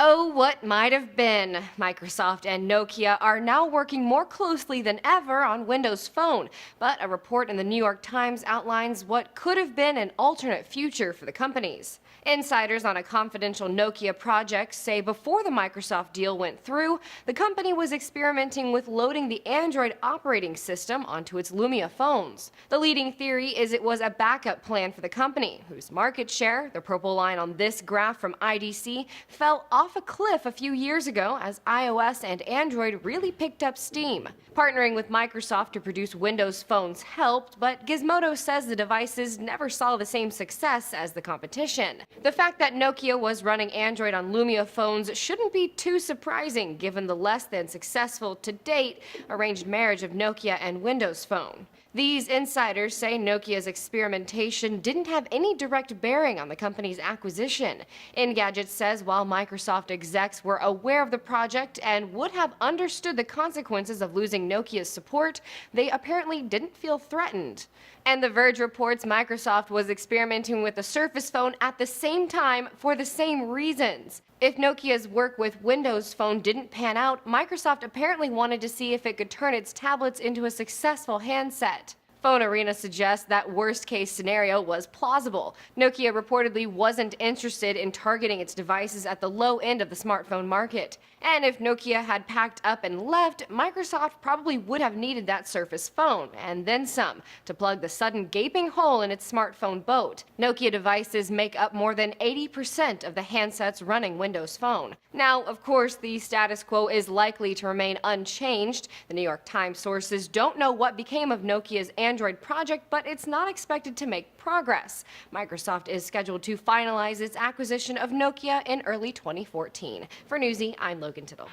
Oh, what might have been. Microsoft and Nokia are now working more closely than ever on Windows Phone, but a report in the New York Times outlines what could have been an alternate future for the companies. Insiders on a confidential Nokia project say before the Microsoft deal went through, the company was experimenting with loading the Android operating system onto its Lumia phones. The leading theory is it was a backup plan for the company, whose market share, the purple line on this graph from IDC, fell off a cliff a few years ago as iOS and Android really picked up steam. Partnering with Microsoft to produce Windows phones helped, but Gizmodo says the devices never saw the same success as the competition. The fact that Nokia was running Android on Lumia phones shouldn't be too surprising given the less than successful to date arranged marriage of Nokia and Windows Phone. These insiders say Nokia's experimentation didn't have any direct bearing on the company's acquisition. Engadget says while Microsoft execs were aware of the project and would have understood the consequences of losing Nokia's support, they apparently didn't feel threatened. And The Verge reports Microsoft was experimenting with the Surface Phone at the same time for the same reasons. If Nokia's work with Windows Phone didn't pan out, Microsoft apparently wanted to see if it could turn its tablets into a successful handset. Phone Arena suggests that worst-case scenario was plausible. Nokia reportedly wasn't interested in targeting its devices at the low end of the smartphone market. And if Nokia had packed up and left, Microsoft probably would have needed that Surface Phone, and then some, to plug the sudden gaping hole in its smartphone boat. Nokia devices make up more than 80% of the handsets running Windows Phone. Now, of course, the status quo is likely to remain unchanged. The New York Times sources don't know what became of Nokia's Android project, but it's not expected to make progress. Microsoft is scheduled to finalize its acquisition of Nokia in early 2014. For Newsy, I'm Logan Tittle.